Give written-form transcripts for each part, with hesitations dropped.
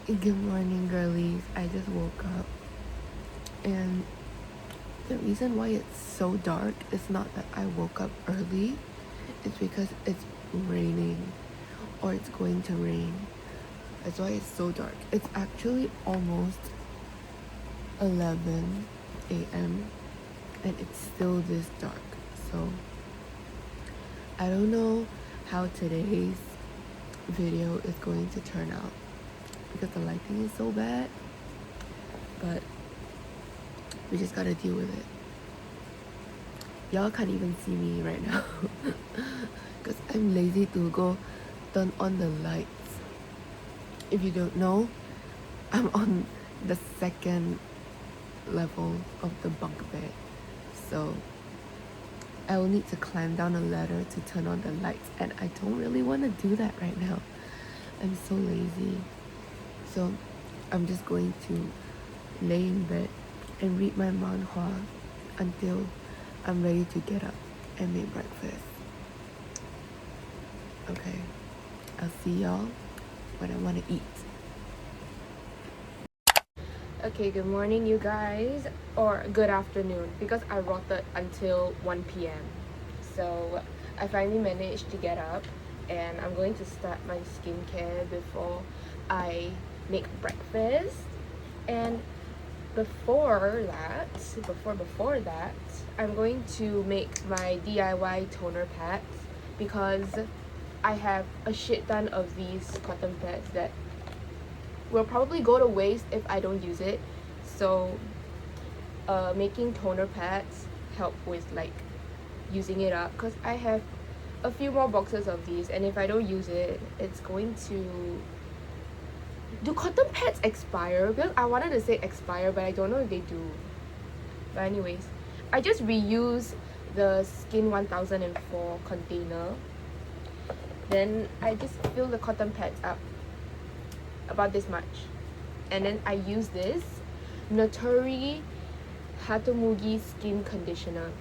Good morning, girlies. I just woke up, and the reason why it's so dark is not that I woke up early, it's because it's raining or it's going to rain. That's why it's so dark. It's actually almost 11 a.m. and it's still this dark. So I don't know how today's video is going to turn out because the lighting is so bad, but we just gotta deal with it. Y'all can't even see me right now because I'm lazy to go turn on the lights. If you don't know, I'm on the second level of the bunk bed, so I will need to climb down a ladder to turn on the lights, and I don't really want to do that right now. I'm so lazy. So I'm just going to lay in bed and read my manhwa until I'm ready to get up and make breakfast. Okay, I'll see y'all when I want to eat. Okay, good morning, you guys, or good afternoon, because I rotted until 1 p.m. So I finally managed to get up, and I'm going to start my skincare before I make breakfast. And before that, I'm going to make my DIY toner pads because I have a shit ton of these cotton pads that will probably go to waste if I don't use it. So making toner pads help with like using it up, because I have a few more boxes of these, and if I don't use it, it's going to... Do cotton pads expire? Because I wanted to say expire, but I don't know if they do. But anyways, I just reuse the Skin 1004 container. Then I just fill the cotton pads up about this much, and then I use this Natori Hatomugi skin conditioner.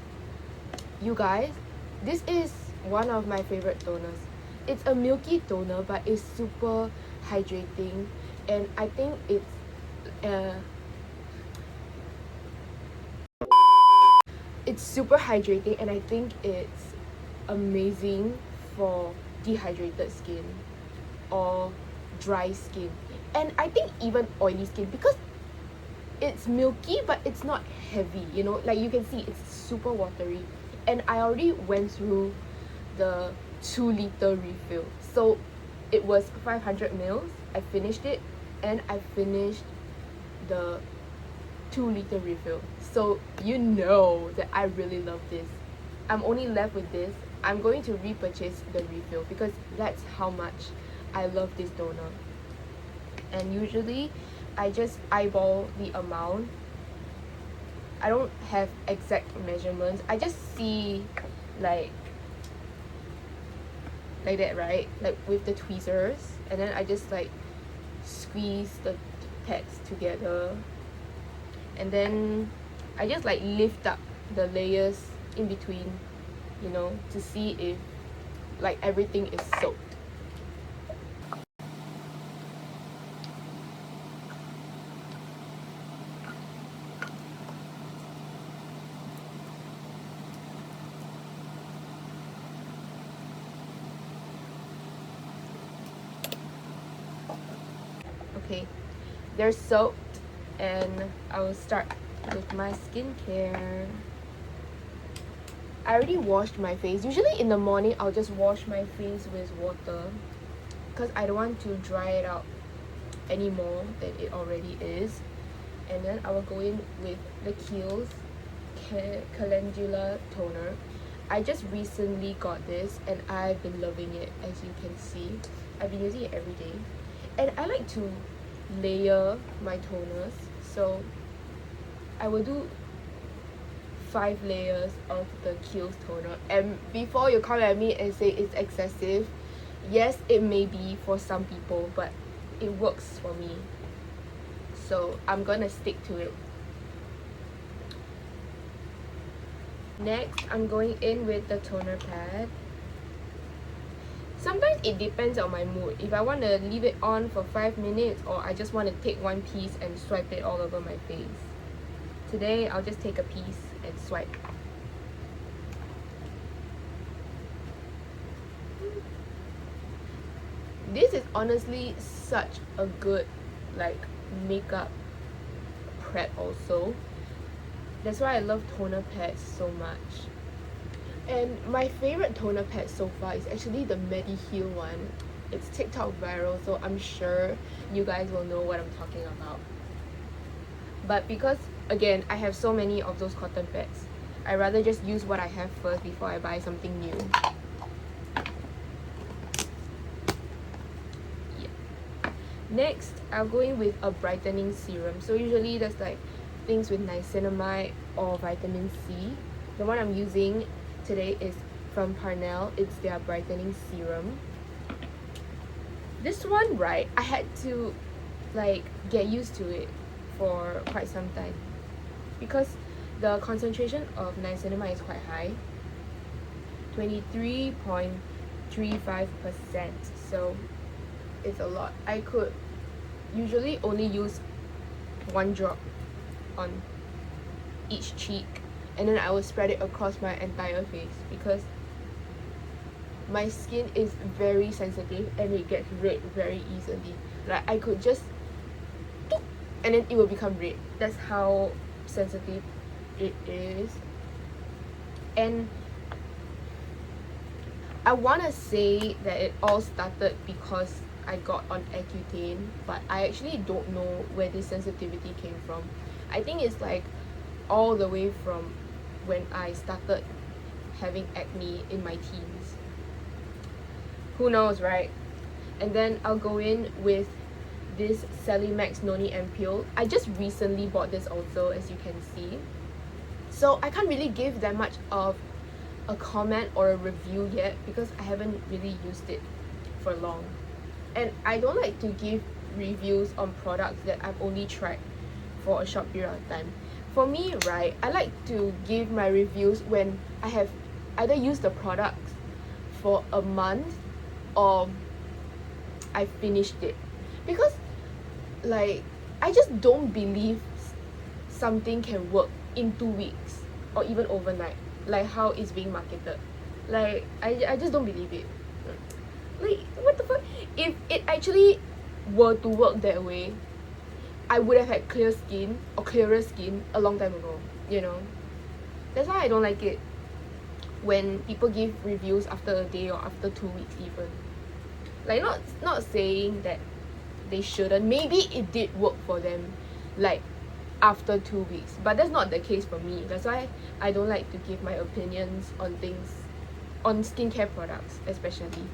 You guys, this is one of my favorite toners. It's a milky toner, but it's super hydrating, and I think it's super hydrating, and I think it's amazing for dehydrated skin or dry skin, and I think even oily skin, because it's milky but it's not heavy, you know, like you can see it's super watery. And I already went through the 2-liter refill, so it was 500 mils. I finished it, and I finished the 2-liter refill, so you know that I really love this. I'm only left with this. I'm going to repurchase the refill because that's how much I love this toner. And usually I just eyeball the amount. I don't have exact measurements. I just see like that, right? Like with the tweezers, and then I just like squeeze the pads together, and then I just like lift up the layers in between, you know, to see if like everything is soaked. Okay, they're soaked, and I will start with my skincare. I already washed my face. Usually in the morning I'll just wash my face with water because I don't want to dry it out any more than it already is. And then I will go in with the Kiehl's calendula toner. I just recently got this, and I've been loving it. As you can see, I've been using it every day, and I like to layer my toners, so I will do 5 layers of the Kiehl's toner. And before you come at me and say it's excessive, yes, it may be for some people, but it works for me, so I'm gonna stick to it. Next, I'm going in with the toner pad. Sometimes it depends on my mood. If I want to leave it on for 5 minutes, or I just want to take one piece and swipe it all over my face. Today, I'll just take a piece and swipe. This is honestly such a good like makeup prep also. That's why I love toner pads so much. And my favorite toner pad so far is actually the Mediheal one. It's TikTok viral, so I'm sure you guys will know what I'm talking about. But because, again, I have so many of those cotton pads, I rather just use what I have first before I buy something new. Yeah. Next, I'll go in with a brightening serum. So usually there's like things with niacinamide or vitamin C. The one I'm using today is from Parnell. It's their brightening serum. This one, right, I had to like get used to it for quite some time because the concentration of niacinamide is quite high, 23.35%, so it's a lot. I could usually only use 1 drop on each cheek, and then I will spread it across my entire face because my skin is very sensitive and it gets red very easily. Like I could just and then it will become red. That's how sensitive it is. And I want to say that it all started because I got on Accutane, but I actually don't know where this sensitivity came from. I think it's like all the way from when I started having acne in my teens. Who knows, right? And then I'll go in with this Sally Max Noni Ampoule. I just recently bought this also, as you can see. So I can't really give that much of a comment or a review yet because I haven't really used it for long. And I don't like to give reviews on products that I've only tried for a short period of time. For me, right, I like to give my reviews when I have either used the products for a month or I finished it. Because like I just don't believe something can work in 2 weeks or even overnight, like how it's being marketed. Like I just don't believe it. Like what the fuck? If it actually were to work that way, I would have had clear skin or clearer skin a long time ago, you know. That's why I don't like it when people give reviews after a day or after 2 weeks even. Like not saying that they shouldn't. Maybe it did work for them like after 2 weeks, but that's not the case for me. That's why I don't like to give my opinions on things, on skincare products especially,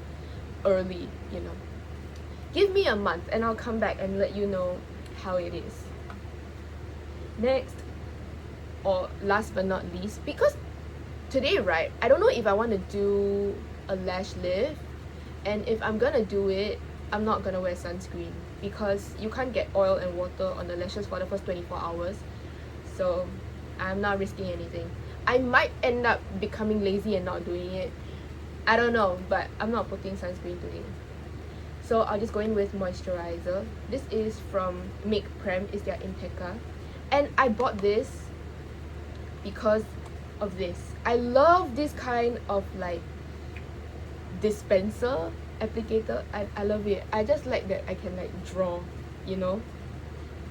early, you know. Give me a month and I'll come back and let you know how it is. Next, or last but not least, because today, right, I don't know if I want to do a lash lift, and if I'm gonna do it, I'm not gonna wear sunscreen because you can't get oil and water on the lashes for the first 24 hours. So I'm not risking anything. I might end up becoming lazy and not doing it. I don't know, but I'm not putting sunscreen today. So I'll just go in with moisturizer. This is from Make Prem, is their Inteca. And I bought this because of this. I love this kind of like dispenser applicator. I love it. I just like that I can like draw, you know.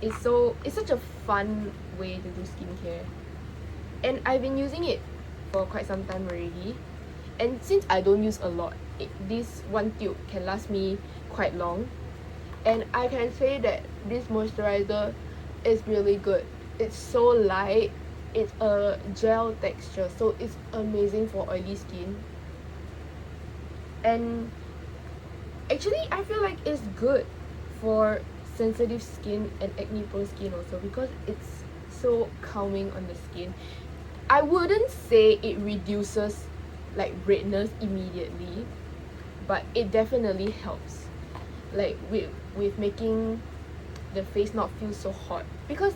It's such a fun way to do skincare. And I've been using it for quite some time already. And since I don't use a lot, this one tube can last me quite long. And I can say that this moisturizer is really good. It's so light. It's a gel texture, so it's amazing for oily skin. And actually I feel like it's good for sensitive skin and acne prone skin also because it's so calming on the skin. I wouldn't say it reduces like redness immediately, but it definitely helps like with making the face not feel so hot, because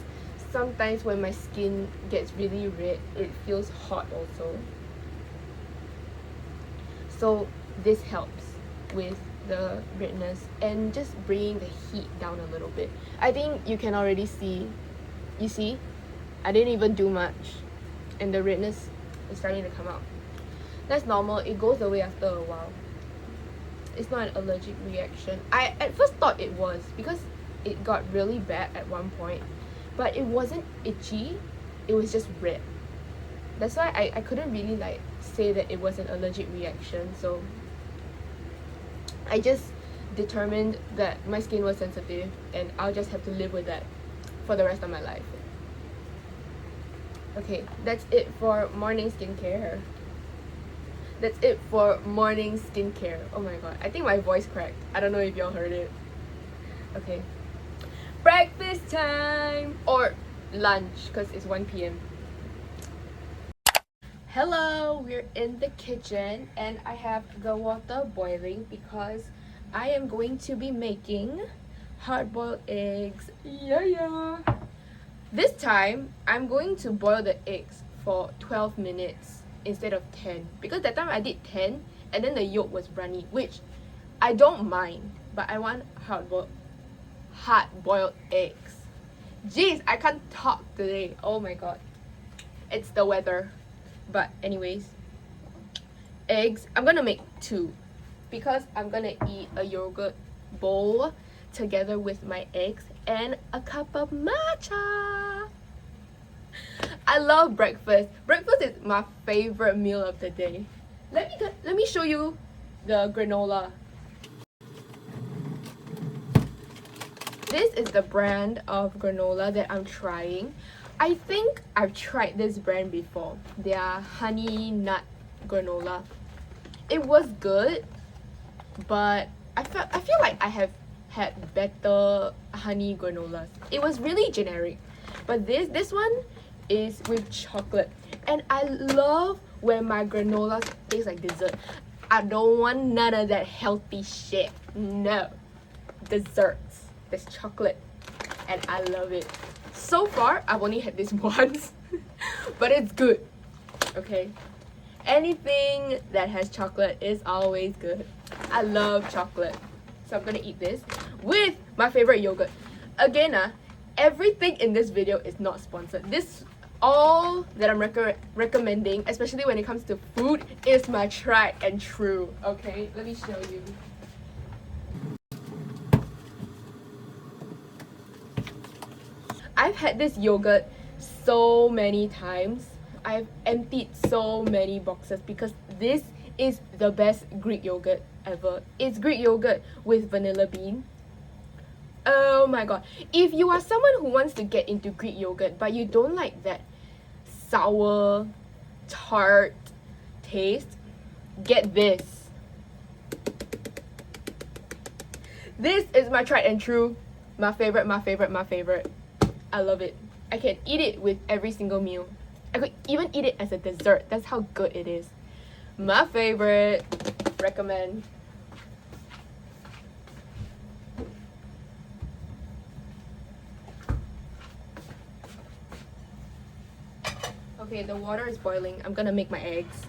sometimes when my skin gets really red, it feels hot also. So this helps. with the redness and just bringing the heat down a little bit. I think you can already see, you see, I didn't even do much and the redness is starting to come out. That's normal, it goes away after a while. It's not an allergic reaction. I at first thought it was because it got really bad at one point, but it wasn't itchy, it was just red. That's why I couldn't really like say that it was an allergic reaction. So I just determined that my skin was sensitive and I'll just have to live with that for the rest of my life. Okay, that's it for morning skincare. That's it for morning skincare. Oh my god, I think my voice cracked. I don't know if y'all heard it. Okay. Breakfast time! Or lunch, because it's 1 p.m. Hello, we're in the kitchen and I have the water boiling because I am going to be making hard-boiled eggs. Yeah. This time, I'm going to boil the eggs for 12 minutes instead of 10 because that time I did 10 and then the yolk was runny, which I don't mind, but I want hard-boiled eggs. Jeez, I can't talk today. Oh my god. It's the weather. But anyways, eggs, I'm gonna make 2 because I'm gonna eat a yogurt bowl together with my eggs and a cup of matcha. I love breakfast. Breakfast is my favorite meal of the day. Let me show you the granola. This is the brand of granola that I'm trying. I think I've tried this brand before. They are honey nut granola. It was good, but I feel like I have had better honey granolas. It was really generic, but this one is with chocolate, and I love when my granola tastes like dessert. I don't want none of that healthy shit. No, desserts. There's chocolate, and I love it. So far, I've only had this once, but it's good. Okay, anything that has chocolate is always good. I love chocolate, so I'm gonna eat this with my favorite yogurt. Again, everything in this video is not sponsored. This all that I'm recommending, especially when it comes to food, is my tried and true. Okay, let me show you. I've had this yogurt so many times. I've emptied so many boxes because this is the best Greek yogurt ever. It's Greek yogurt with vanilla bean. Oh my god. If you are someone who wants to get into Greek yogurt but you don't like that sour, tart taste, get this. This is my tried and true. My favorite. I love it. I can eat it with every single meal. I could even eat it as a dessert. That's how good it is. My favorite. Recommend. Okay, the water is boiling. I'm gonna make my eggs.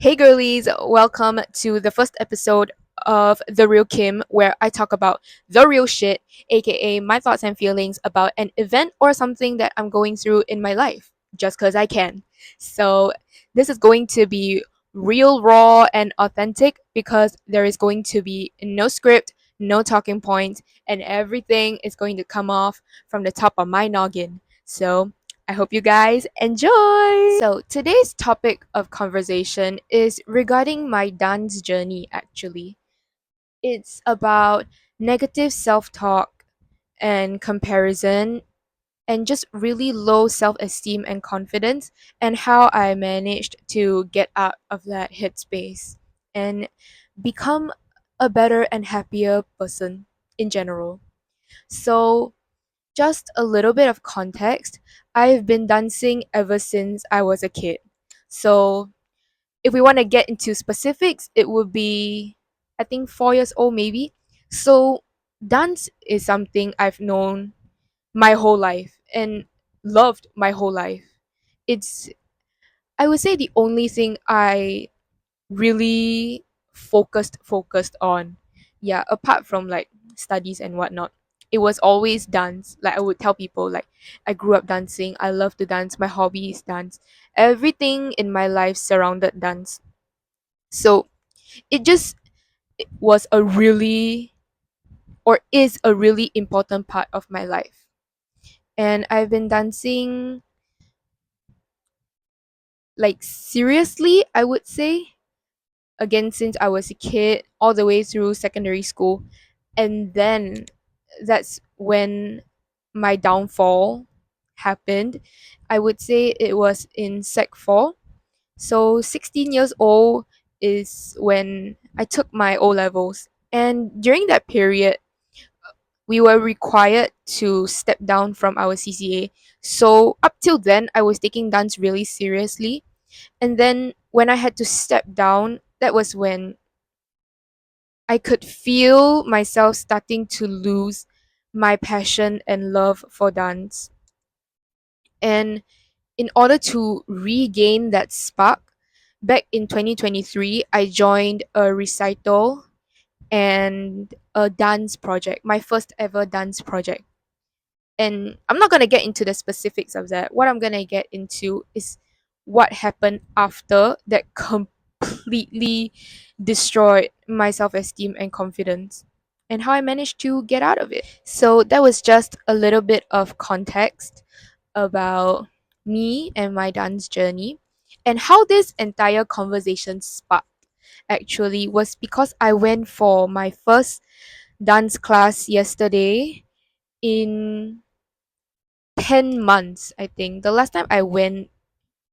Hey girlies, welcome to the first episode of The Real Kim, where I talk about the real shit, aka my thoughts and feelings about an event or something that I'm going through in my life, just because I can. So, this is going to be real, raw, and authentic because there is going to be no script, no talking points, and everything is going to come off from the top of my noggin. So, I hope you guys enjoy. So, today's topic of conversation is regarding my dance journey actually. It's about negative self talk and comparison, and just really low self esteem and confidence, and how I managed to get out of that headspace and become a better and happier person in general. So, just a little bit of context, I've been dancing ever since I was a kid. So, if we want to get into specifics, it would be, I think, 4 years old maybe. So, dance is something I've known my whole life and loved my whole life. It's, I would say, the only thing I really focused on. Yeah, apart from like studies and whatnot, it was always dance. Like I would tell people, like I grew up dancing, I love to dance, my hobby is dance. Everything in my life surrounded dance. So it just was a really, or is a really important part of my life. And I've been dancing, like, seriously, I would say, again since I was a kid all the way through secondary school. And then that's when my downfall happened. I would say it was in Sec 4. So 16 years old is when I took my O levels. And during that period, we were required to step down from our CCA. So up till then, I was taking dance really seriously. And then when I had to step down, that was when I could feel myself starting to lose my passion and love for dance. And in order to regain that spark, back in 2023, I joined a recital and a dance project, my first ever dance project. And I'm not going to get into the specifics of that. What I'm going to get into is what happened after that completely destroyed my self esteem and confidence, and how I managed to get out of it. So, that was just a little bit of context about me and my dance journey. And how this entire conversation sparked actually was because I went for my first dance class yesterday in 10 months, I think. The last time I went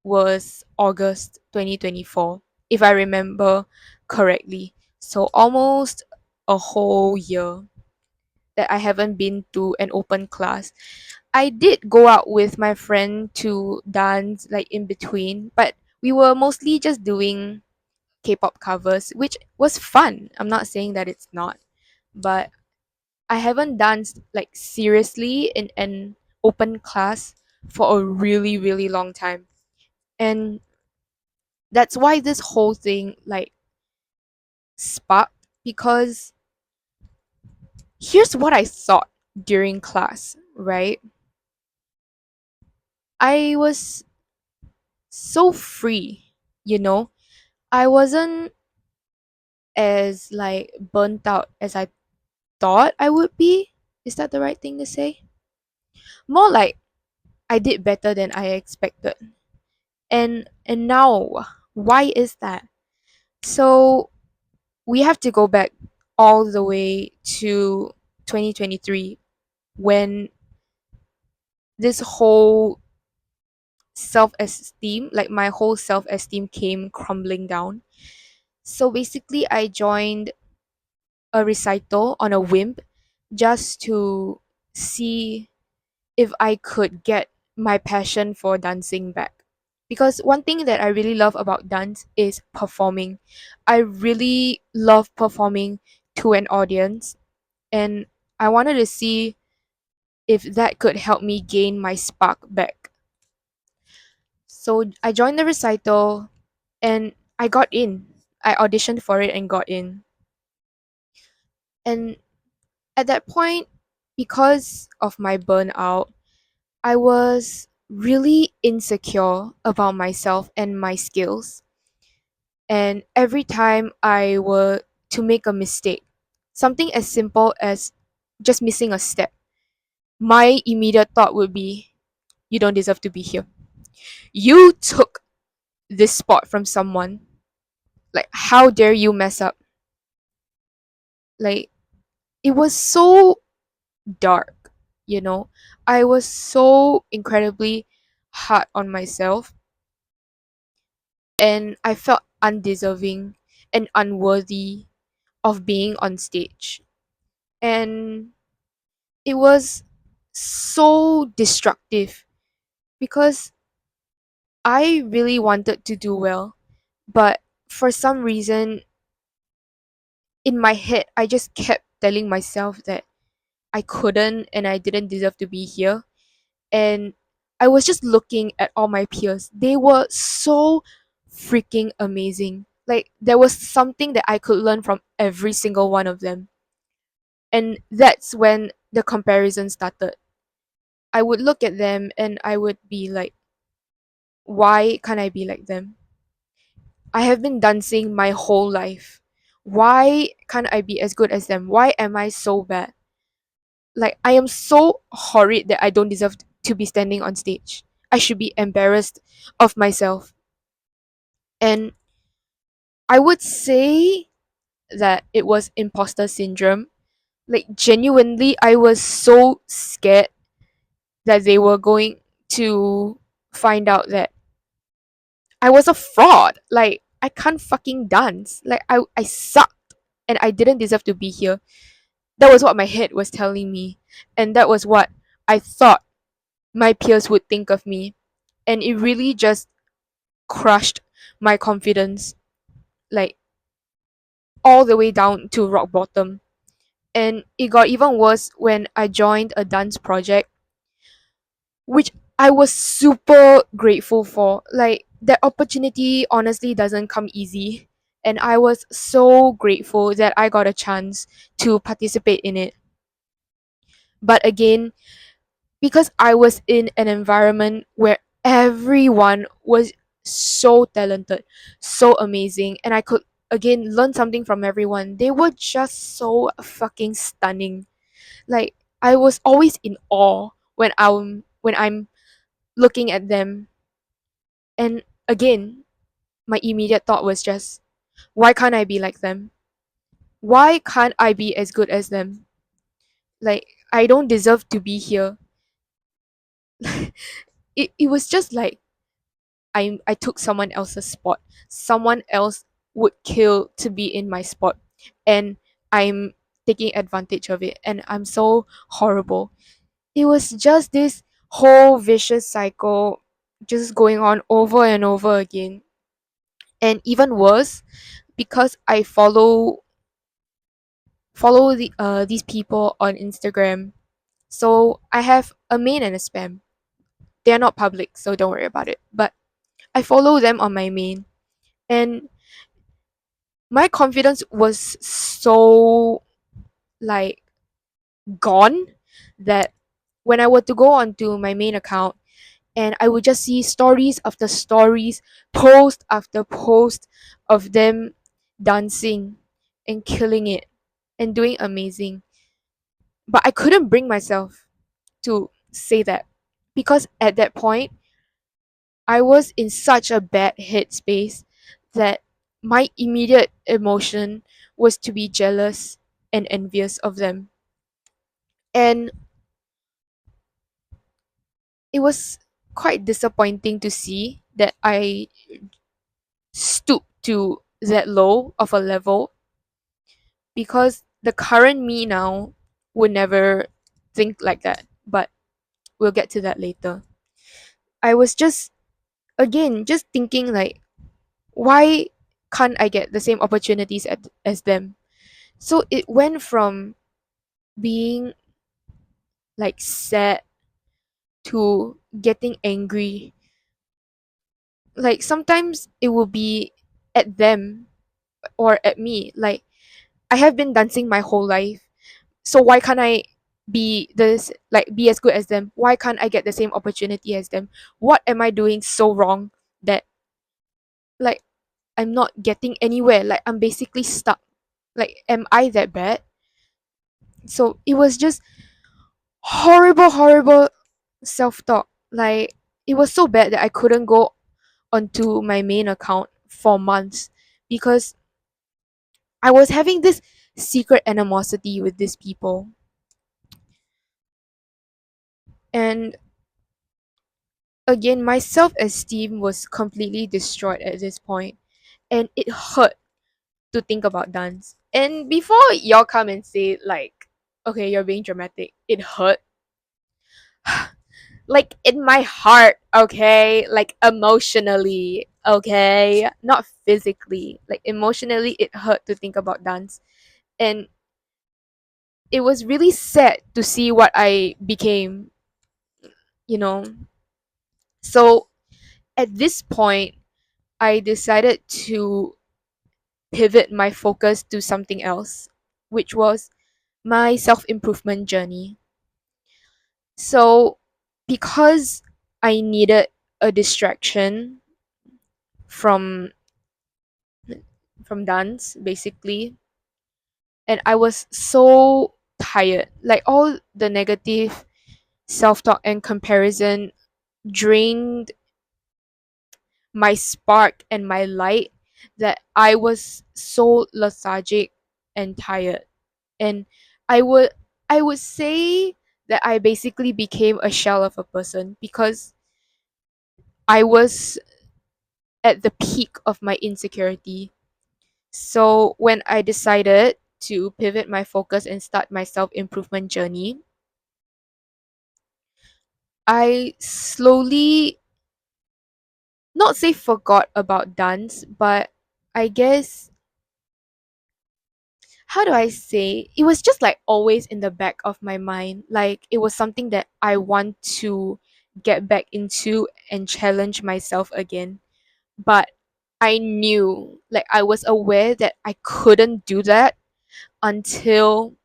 was August 2024, if I remember correctly. So almost a whole year that I haven't been to an open class. I did go out with my friend to dance like in between, but we were mostly just doing K-pop covers, which was fun. I'm not saying that it's not, but I haven't danced like seriously in an open class for a really, really long time. And that's why this whole thing like sparked, because here's what I thought during class, right? I was so free, you know? I wasn't as like burnt out as I thought I would be. Is that the right thing to say? More like I did better than I expected. And now, why is that? So we have to go back all the way to 2023, when this whole self-esteem, like my whole self-esteem, came crumbling down. So basically I joined a recital on a whim, just to see if I could get my passion for dancing back. Because one thing that I really love about dance is performing. I really love performing to an audience, and I wanted to see if that could help me gain my spark back. So I joined the recital, and I got in. I auditioned for it and got in. And at that point, because of my burnout, I was really insecure about myself and my skills. And every time I were to make a mistake, something as simple as just missing a step, my immediate thought would be, you don't deserve to be here. You took this spot from someone. Like, how dare you mess up? Like, it was so dark, you know? I was so incredibly hard on myself, and I felt undeserving and unworthy of being on stage. And it was so destructive because I really wanted to do well, but for some reason in my head, I just kept telling myself that I couldn't and I didn't deserve to be here. And I was just looking at all my peers. They were so freaking amazing. Like, there was something that I could learn from every single one of them. And that's when the comparison started. I would look at them and I would be like, why can't I be like them? I have been dancing my whole life. Why can't I be as good as them? Why am I so bad? Like, I am so horrid that I don't deserve to be standing on stage. I should be embarrassed of myself. And I would say that it was imposter syndrome. Like, genuinely, I was so scared that they were going to find out that I was a fraud. Like, I can't fucking dance. Like, I sucked and I didn't deserve to be here. That was what my head was telling me. And that was what I thought my peers would think of me. And it really just crushed my confidence, like, all the way down to rock bottom. And it got even worse when I joined a dance project, which I was super grateful for. Like, that opportunity honestly doesn't come easy. And I was so grateful that I got a chance to participate in it. But again, because I was in an environment where everyone was so talented, so amazing, and I could again learn something from everyone. They were just so fucking stunning. Like, I was always in awe when I'm looking at them. And again, my immediate thought was just, why can't I be like them? Why can't I be as good as them? Like, I don't deserve to be here. It was just like I took someone else's spot. Someone else would kill to be in my spot, and I'm taking advantage of it, and I'm so horrible. It was just this whole vicious cycle just going on over and over again. And even worse, because I follow these people on Instagram. So I have a main and a spam. They are not public, so don't worry about it. But I follow them on my main, and my confidence was so, like, gone, that when I were to go onto my main account and I would just see stories after stories, post after post of them dancing and killing it and doing amazing. But I couldn't bring myself to say that, because at that point I was in such a bad headspace that my immediate emotion was to be jealous and envious of them. And it was quite disappointing to see that I stooped to that low of a level, because the current me now would never think like that. But we'll get to that later. I was just, again, just thinking, like, why can't I get the same opportunities as them? So it went from being, like, sad to getting angry. Like, sometimes it will be at them or at me. Like, I have been dancing my whole life, so why can't I be as good as them? Why can't I get the same opportunity as them? What am I doing so wrong that, like, I'm not getting anywhere? Like, I'm basically stuck. Like, am I that bad? So it was just horrible self-talk. Like, it was so bad that I couldn't go onto my main account for months because I was having this secret animosity with these people. And again, my self-esteem was completely destroyed at this point, and it hurt to think about dance. And before y'all come and say, like, okay, you're being dramatic, it hurt. Like, in my heart, okay? Like, emotionally, okay? Not physically. Like, emotionally, it hurt to think about dance. And it was really sad to see what I became, you know? So at this point, I decided to pivot my focus to something else, which was my self improvement journey. So, because I needed a distraction from dance, basically, and I was so tired, like, all the negative self talk and comparison drained my spark and my light, that I was so lethargic and tired. And I would I would say that I basically became a shell of a person because I was at the peak of my insecurity. So when I decided to pivot my focus and start my self improvement journey, I slowly, not say forgot about dance, but I guess, how do I say, it was just like always in the back of my mind. Like, it was something that I want to get back into and challenge myself again. But I knew, like, I was aware that I couldn't do that until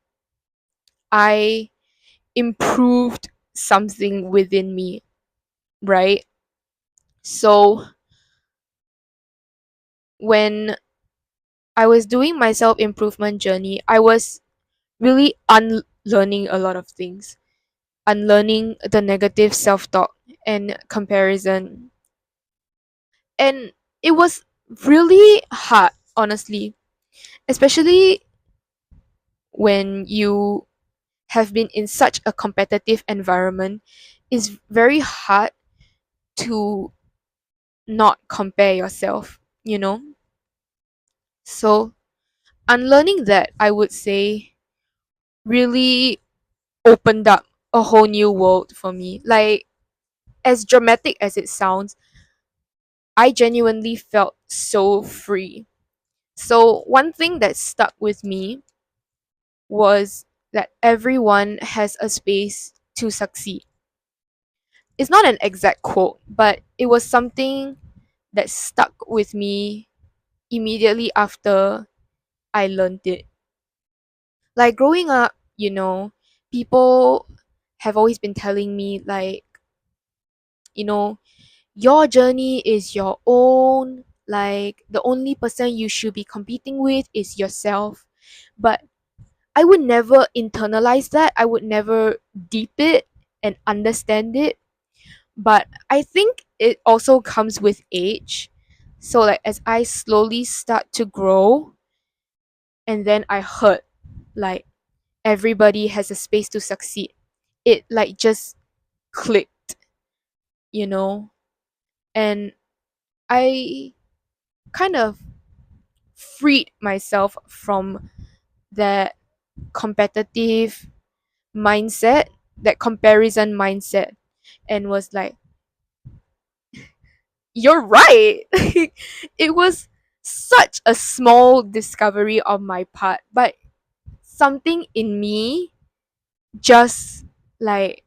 I improved something within me, right? So when I was doing my self improvement journey, I was really unlearning a lot of things, unlearning the negative self talk and comparison. And it was really hard, honestly, especially when you have been in such a competitive environment. It's very hard to not compare yourself, you know? So, unlearning that, I would say, really opened up a whole new world for me. Like, as dramatic as it sounds, I genuinely felt so free. So, one thing that stuck with me was that everyone has a space to succeed. It's not an exact quote, but it was something that stuck with me immediately after I learned it. Like, growing up, people have always been telling me, like, you know, your journey is your own. Like, the only person you should be competing with is yourself. But I would never internalize that. I would never deep it and understand it. But I think it also comes with age. So, like, as I slowly start to grow, and then I heard, like, everybody has a space to succeed, it, like, just clicked, you know? And I kind of freed myself from that competitive mindset, that comparison mindset, and was like, you're right. It was such a small discovery on my part, but something in me just, like,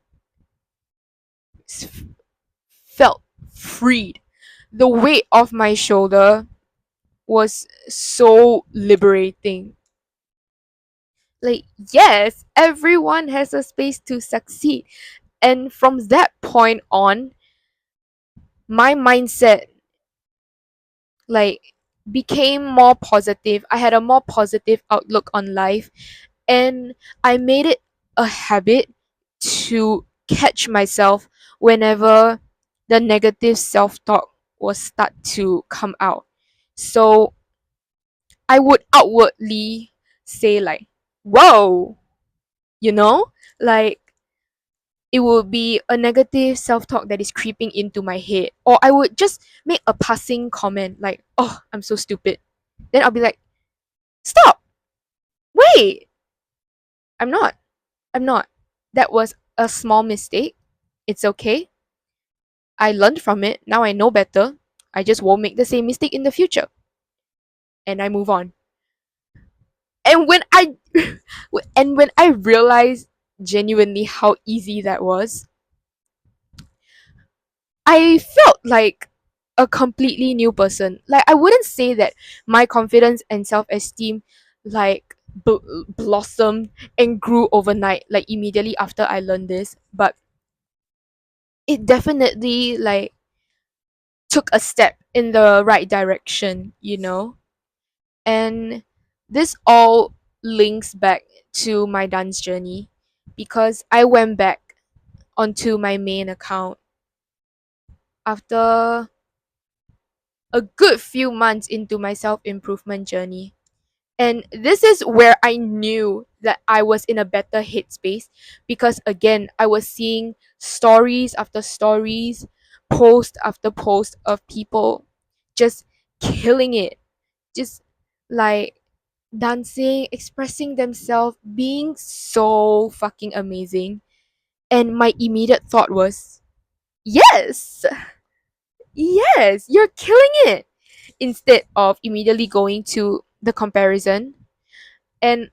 felt freed. The weight off my shoulder was so liberating. Like, yes, everyone has a space to succeed. And from that point on, my mindset like became more positive. I had a more positive outlook on life, and I made it a habit to catch myself whenever the negative self-talk was start to come out. So I would outwardly say like, whoa, you know, like it would be a negative self-talk that is creeping into my head, or I would just make a passing comment like, oh, I'm so stupid. Then I'll be like, stop, wait, i'm not I'm not. That was a small mistake. It's okay. I learned from it. Now I know better. I just won't make the same mistake in the future. And I move on. And when I and when I realized genuinely how easy that was, I felt like a completely new person. Like I wouldn't say that my confidence and self-esteem like blossomed and grew overnight like immediately after I learned this, but it definitely like took a step in the right direction, you know? And this all links back to my dance journey because I went back onto my main account after a good few months into my self improvement journey. And this is where I knew that I was in a better headspace because, again, I was seeing stories after stories, post after post of people just killing it, just like dancing, expressing themselves, being so fucking amazing. And my immediate thought was, yes, yes, you're killing it. Instead of immediately going to the comparison. And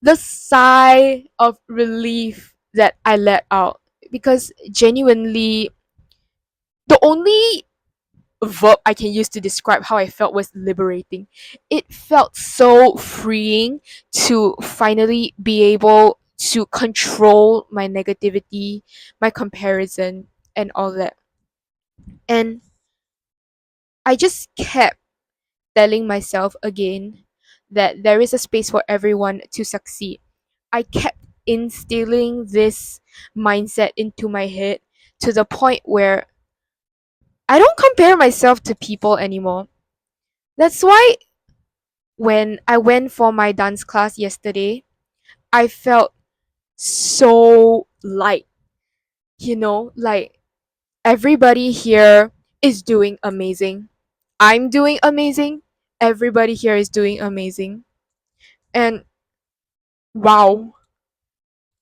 the sigh of relief that I let out, because genuinely, the only verb I can use to describe how I felt was liberating. It felt so freeing to finally be able to control my negativity, my comparison, and all that. And I just kept telling myself again that there is a space for everyone to succeed. I kept instilling this mindset into my head to the point where I don't compare myself to people anymore. That's why when I went for my dance class yesterday, I felt so light, like everybody here is doing amazing. I'm doing amazing. Everybody here is doing amazing. And wow,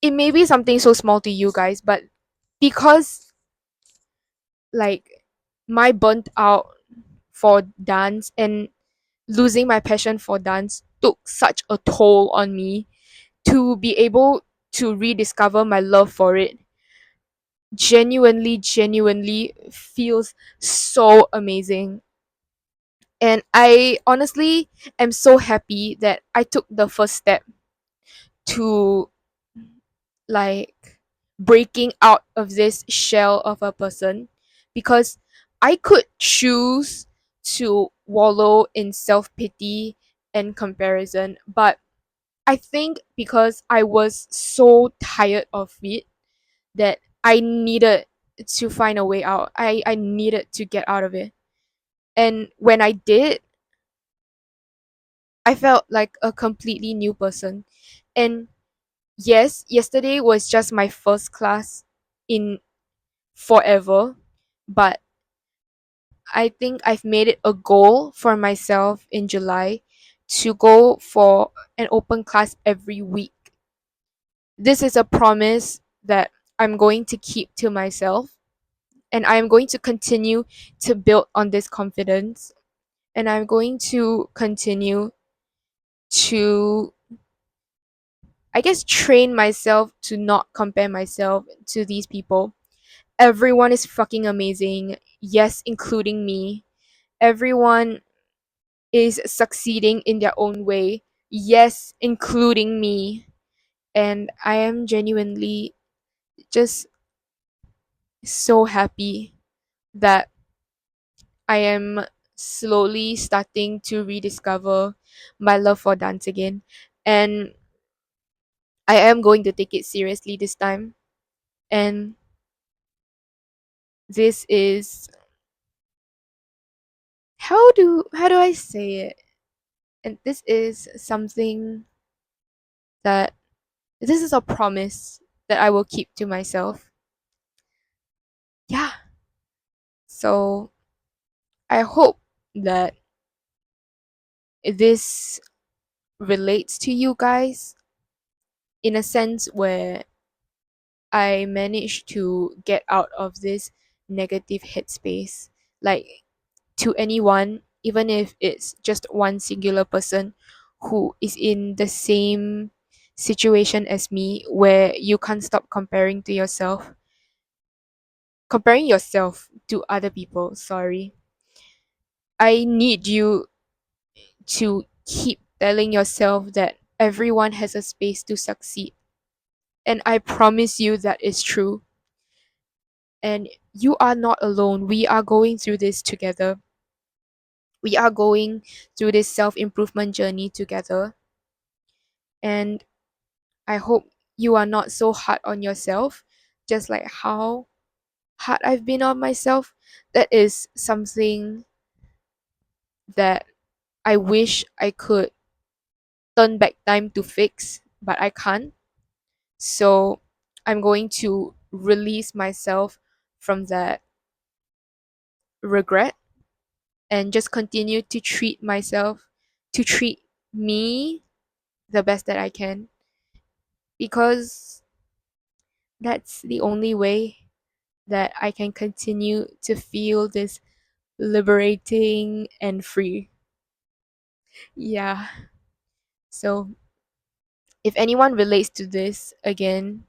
it may be something so small to you guys, but because like my burnt out for dance and losing my passion for dance took such a toll on me, to be able to rediscover my love for it genuinely feels so amazing. And I honestly am so happy that I took the first step to like breaking out of this shell of a person, because I could choose to wallow in self pity and comparison, but I think because I was so tired of it that I needed to find a way out. I needed to get out of it. And when I did, I felt like a completely new person. And yes, yesterday was just my first class in forever, but I think I've made it a goal for myself in July to go for an open class every week. This is a promise that I'm going to keep to myself, and I'm going to continue to build on this confidence, and I'm going to continue to, I guess, train myself to not compare myself to these people. Everyone is fucking amazing, yes, including me. everyone is succeeding in their own way. Yes, including me. And I am genuinely just so happy that I am slowly starting to rediscover my love for dance again. And I am going to take it seriously this time. And this is how do I say it? And this is something that this is a promise that I will keep to myself. Yeah. So I hope that this relates to you guys in a sense where I managed to get out of this negative headspace. Like, to anyone, even if it's just one singular person who is in the same situation as me, where you can't stop comparing yourself to other people. Sorry. I need you to keep telling yourself that everyone has a space to succeed. And I promise you that is true. And you are not alone. We are going through this together. We are going through this self improvement journey together. And I hope you are not so hard on yourself, just like how hard I've been on myself. That is something that I wish I could turn back time to fix, but I can't. So I'm going to release myself from that regret and just continue to treat me the best that I can, because that's the only way that I can continue to feel this liberating and free. Yeah. So if anyone relates to this, again,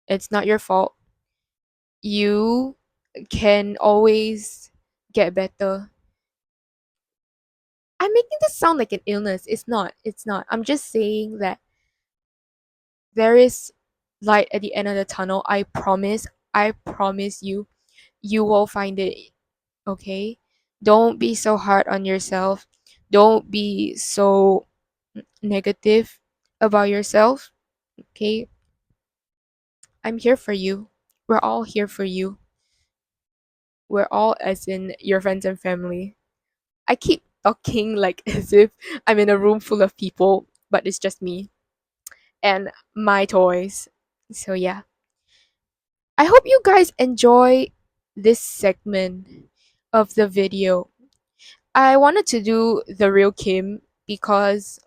it's not your fault. You can always get better. I'm making this sound like an illness. It's not. It's not. I'm just saying that there is light at the end of the tunnel. I promise. I promise you. You will find it. Okay? Don't be so hard on yourself. Don't be so negative about yourself. Okay? I'm here for you. We're all here for you. We're all, as in your friends and family. I keep talking like as if I'm in a room full of people, but it's just me and my toys. So, yeah. I hope you guys enjoy this segment of the video. I wanted to do the real Kim because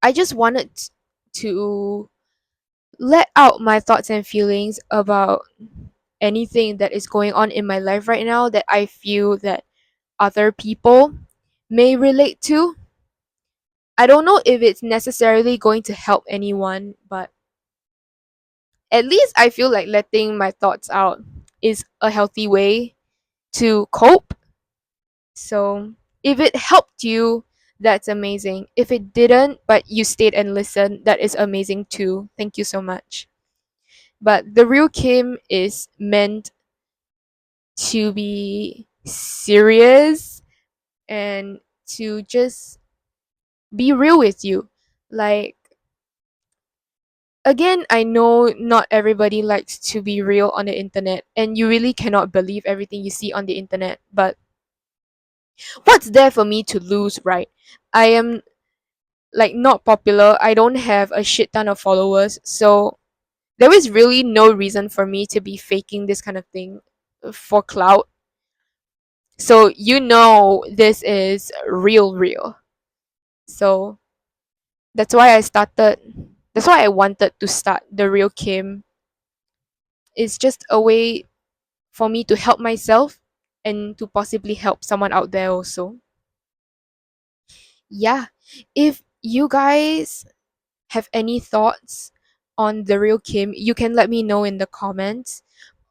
I just wanted to let out my thoughts and feelings about anything that is going on in my life right now that I feel that other people may relate to. I don't know if it's necessarily going to help anyone, but at least I feel like letting my thoughts out is a healthy way to cope. So, if it helped you, that's amazing. If it didn't, but you stayed and listened, that is amazing too. Thank you so much. But the real Kim is meant to be serious and to just be real with you. Like, again, I know not everybody likes to be real on the internet, and you really cannot believe everything you see on the internet. But what's there for me to lose, right? I am like not popular. I don't have a shit ton of followers. So there is really no reason for me to be faking this kind of thing for clout. So this is real. So that's why I wanted to start the real Kim. It's just a way for me to help myself and to possibly help someone out there also. Yeah. If you guys have any thoughts on the real Kim, you can let me know in the comments.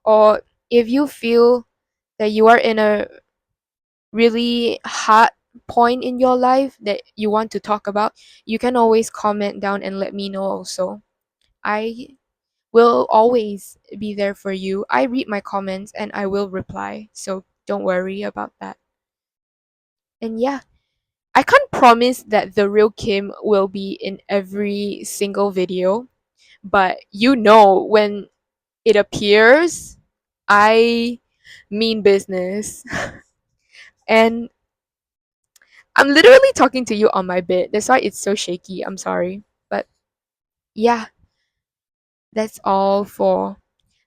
Or if you feel that you are in a really hot point in your life that you want to talk about, you can always comment down and let me know also. I will always be there for you. I read my comments and I will reply, so don't worry about that. And yeah, I can't promise that the real Kim will be in every single video, but you know when it appears, I mean business. And I'm literally talking to you on my bed. That's why it's so shaky. I'm sorry. But yeah, that's all for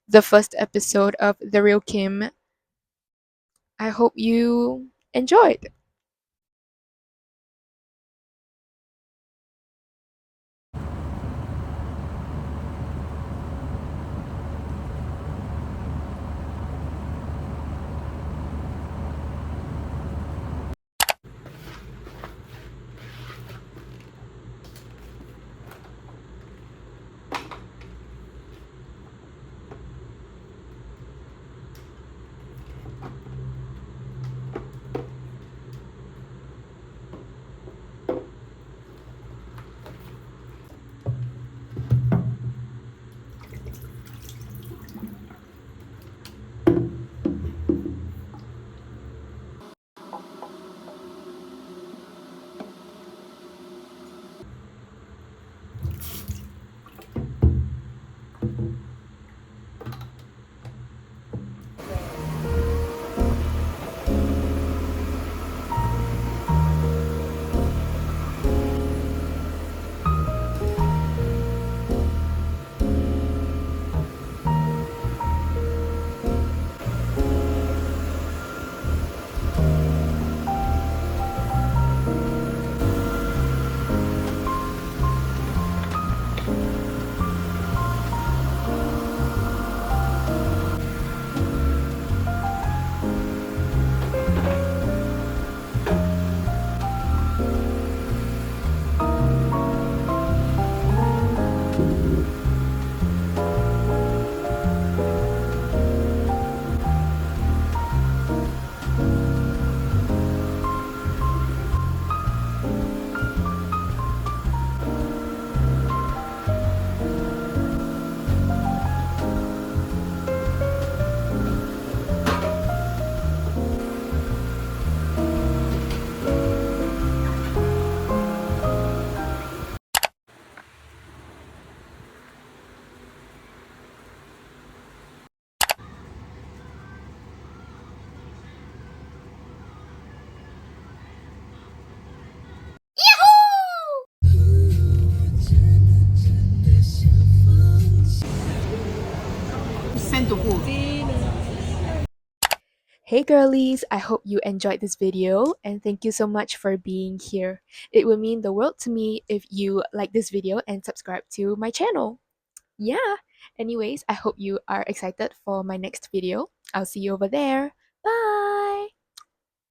the first episode of The Real Kim. I hope you enjoyed. Hey girlies, I hope you enjoyed this video and thank you so much for being here. It would mean the world to me if you like this video and subscribe to my channel. Yeah, anyways, I hope you are excited for my next video. I'll see you over there. Bye!